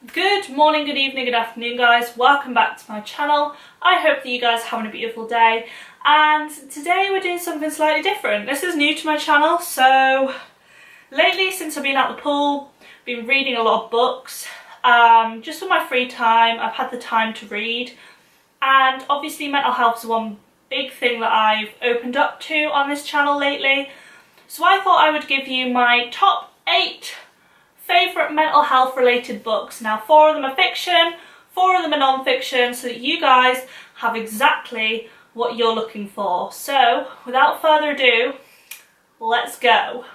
Good morning, good evening, good afternoon guys, welcome back to my channel. I hope that you guys are having a beautiful day, and today we're doing something slightly different. This is new to my channel, so lately since I've been at the pool, I've been reading a lot of books. Just for my free time, I've had the time to read, and obviously mental health is one big thing that I've opened up to on this channel lately. So I thought I would give you my top 8 favourite mental health related books. Now 4 of them are fiction, 4 of them are non-fiction, so that you guys have exactly what you're looking for. So without further ado, let's go.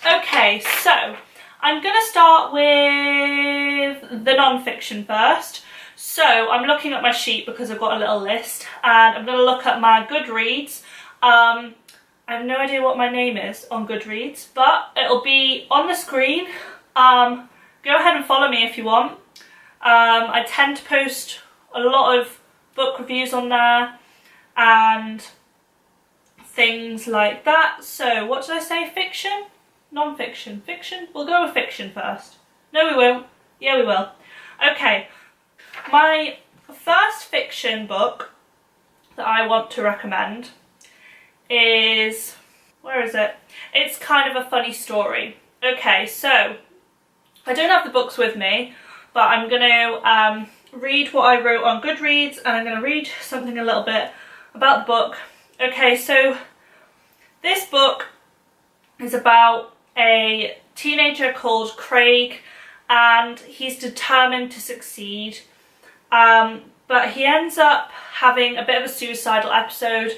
Okay, so I'm going to start with the non-fiction first. So I'm looking at my sheet because I've got a little list, and I'm going to look at my Goodreads. I have no idea what my name is on Goodreads, but it'll be on the screen. Go ahead and follow me if you want. I tend to post a lot of book reviews on there and things like that. So what did I say? Fiction? Non-fiction? Fiction? We'll go with fiction first. No we won't. Yeah we will. Okay. My first fiction book that I want to recommend is, where is it? It's kind of a funny story. Okay, so I don't have the books with me, but I'm going to read what I wrote on Goodreads, and I'm going to read something a little bit about the book. Okay, so this book is about a teenager called Craig, and he's determined to succeed. But he ends up having a bit of a suicidal episode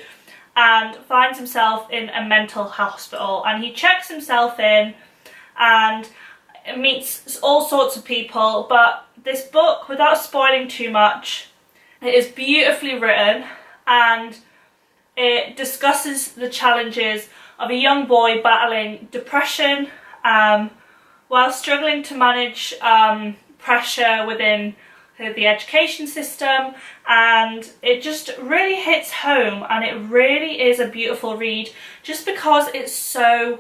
and finds himself in a mental hospital, and he checks himself in and meets all sorts of people. But this book, without spoiling too much, it is beautifully written, and it discusses the challenges of a young boy battling depression while struggling to manage pressure within the education system, and it just really hits home, and it really is a beautiful read just because it's so,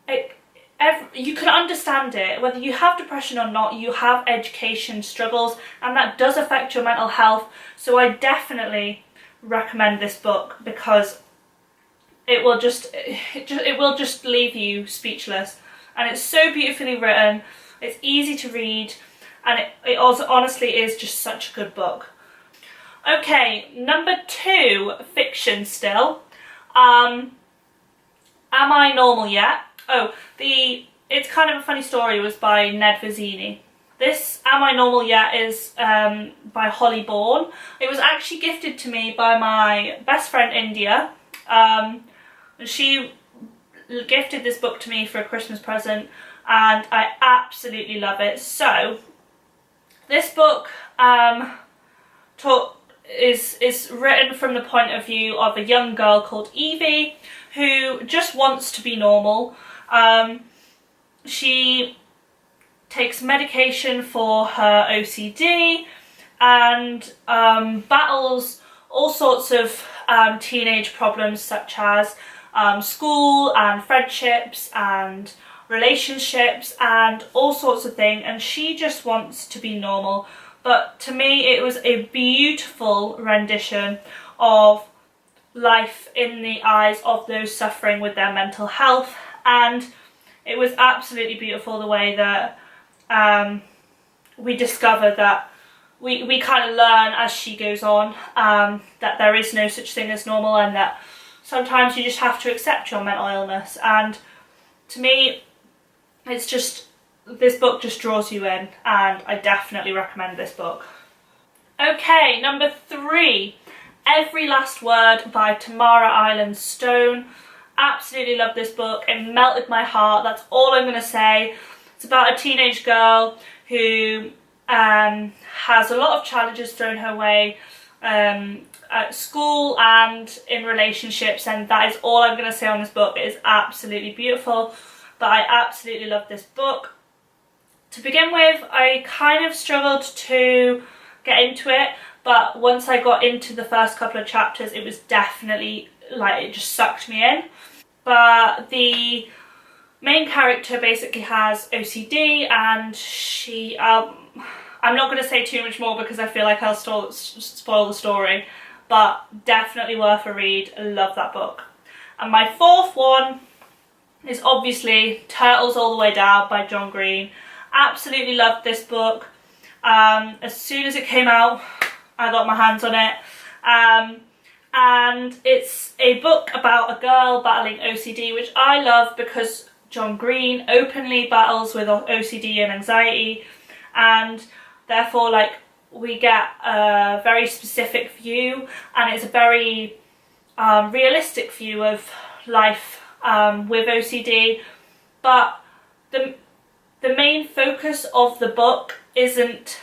you can understand it whether you have depression or not. You have education struggles, and that does affect your mental health. So I definitely recommend this book because it will just leave you speechless, and it's so beautifully written, it's easy to read, and it also honestly is just such a good book. Okay, number 2, fiction still. Am I Normal Yet? Oh, it's kind of a funny story, was by Ned Vizzini. This Am I Normal Yet is by Holly Bourne. It was actually gifted to me by my best friend India. She gifted this book to me for a Christmas present, and I absolutely love it. So this book is written from the point of view of a young girl called Evie who just wants to be normal. She takes medication for her OCD and battles all sorts of teenage problems such as school and friendships and relationships and all sorts of things, and she just wants to be normal. But to me it was a beautiful rendition of life in the eyes of those suffering with their mental health, and it was absolutely beautiful the way that we discover that we kind of learn as she goes on that there is no such thing as normal, and that sometimes you just have to accept your mental illness. And to me, it's just, this book just draws you in, and I definitely recommend this book. Okay, number 3, Every Last Word by Tamara Island-Stone. Absolutely love this book. It melted my heart. That's all I'm going to say. It's about a teenage girl who has a lot of challenges thrown her way at school and in relationships, and that is all I'm going to say on this book. It is absolutely beautiful, but I absolutely love this book. To begin with, I kind of struggled to get into it, but once I got into the first couple of chapters, it was definitely like, it just sucked me in. But the main character basically has OCD, and she, I'm not going to say too much more because I feel like I'll spoil the story, but definitely worth a read. I love that book. And my fourth one is obviously Turtles All the Way Down by John Green. Absolutely loved this book. As soon as it came out, I got my hands on it. And it's a book about a girl battling OCD, which I love because John Green openly battles with OCD and anxiety, and therefore like we get a very specific view, and it's a very realistic view of life with OCD. But the main focus of the book isn't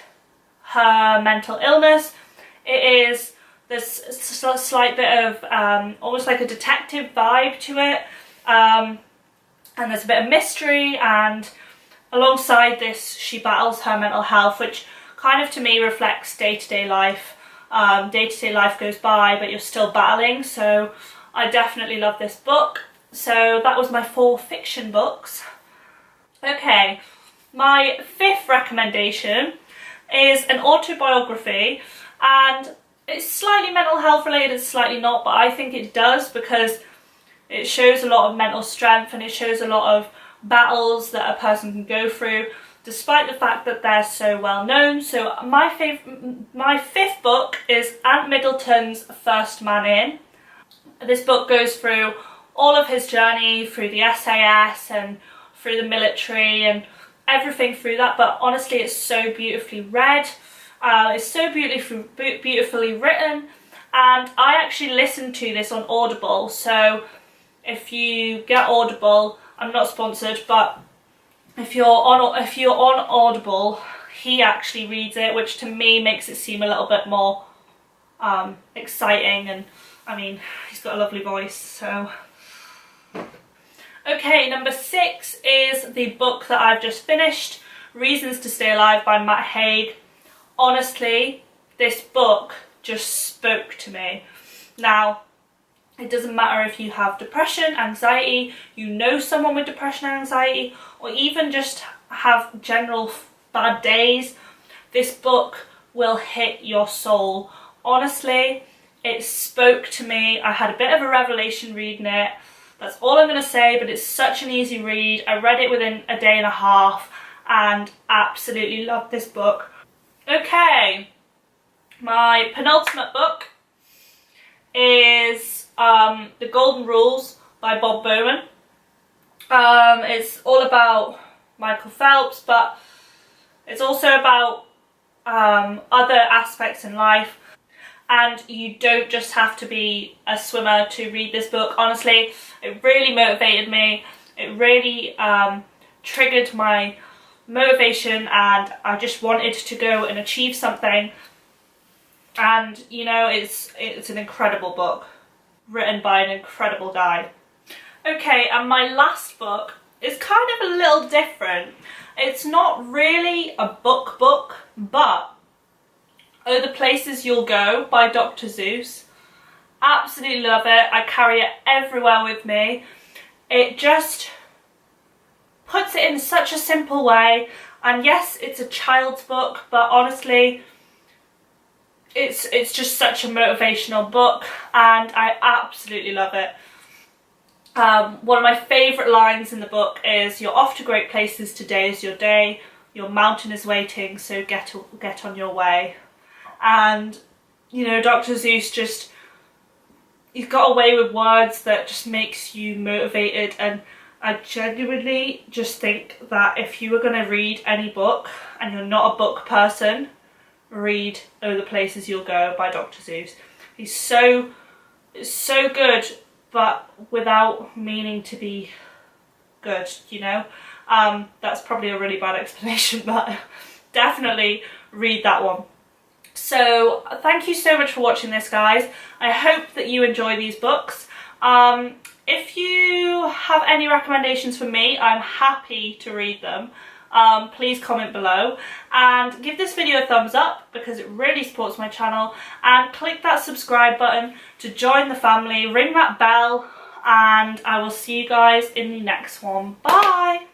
her mental illness. It is this slight bit of almost like a detective vibe to it, and there's a bit of mystery, and alongside this she battles her mental health, which kind of to me reflects day-to-day life. Day-to-day life goes by, but you're still battling, so I definitely love this book. So that was my 4 fiction books. Okay, my 5th recommendation is an autobiography, and it's slightly mental health related, slightly not, but I think it does because it shows a lot of mental strength, and it shows a lot of battles that a person can go through despite the fact that they're so well known. So my 5th book is Ant Middleton's First Man In. This book goes through all of his journey through the SAS and through the military and everything through that, but honestly it's so beautifully read. It's so beautifully written, and I actually listened to this on Audible. So if you get Audible, I'm not sponsored, but if you're on Audible, he actually reads it, which to me makes it seem a little bit more exciting, and I mean, he's got a lovely voice. So okay, number 6 is the book that I've just finished, Reasons to Stay Alive by Matt Haig. Honestly, this book just spoke to me. Now, it doesn't matter if you have depression, anxiety, you know someone with depression and anxiety, or even just have general bad days, this book will hit your soul. Honestly, it spoke to me. I had a bit of a revelation reading it. That's all I'm going to say, but it's such an easy read. I read it within a day and a half and absolutely loved this book. Okay, my penultimate book is The Golden Rules by Bob Bowman. It's all about Michael Phelps, but it's also about other aspects in life, and you don't just have to be a swimmer to read this book. Honestly, it really motivated me. It really triggered my motivation, and I just wanted to go and achieve something. And you know, it's an incredible book written by an incredible guy. Okay, and my last book is kind of a little different. It's not really a book, but Oh the Places You'll Go by Dr. Seuss. Absolutely love it. I carry it everywhere with me. It just puts it in such a simple way, and yes, it's a child's book, but honestly it's just such a motivational book, and I absolutely love it. One of my favourite lines in the book is, "You're off to great places, today is your day, your mountain is waiting, so get on your way." And you know, Dr. Seuss he's got a way with words that just makes you motivated, and I genuinely just think that if you were going to read any book and you're not a book person, read Oh the Places You'll Go by Dr. Seuss. He's so good, but without meaning to be good, you know. That's probably a really bad explanation, but definitely read that one. So thank you so much for watching this, guys. I hope that you enjoy these books. If you have any recommendations for me, I'm happy to read them. please comment below and give this video a thumbs up because it really supports my channel, and click that subscribe button to join the family, ring that bell, and I will see you guys in the next one. Bye!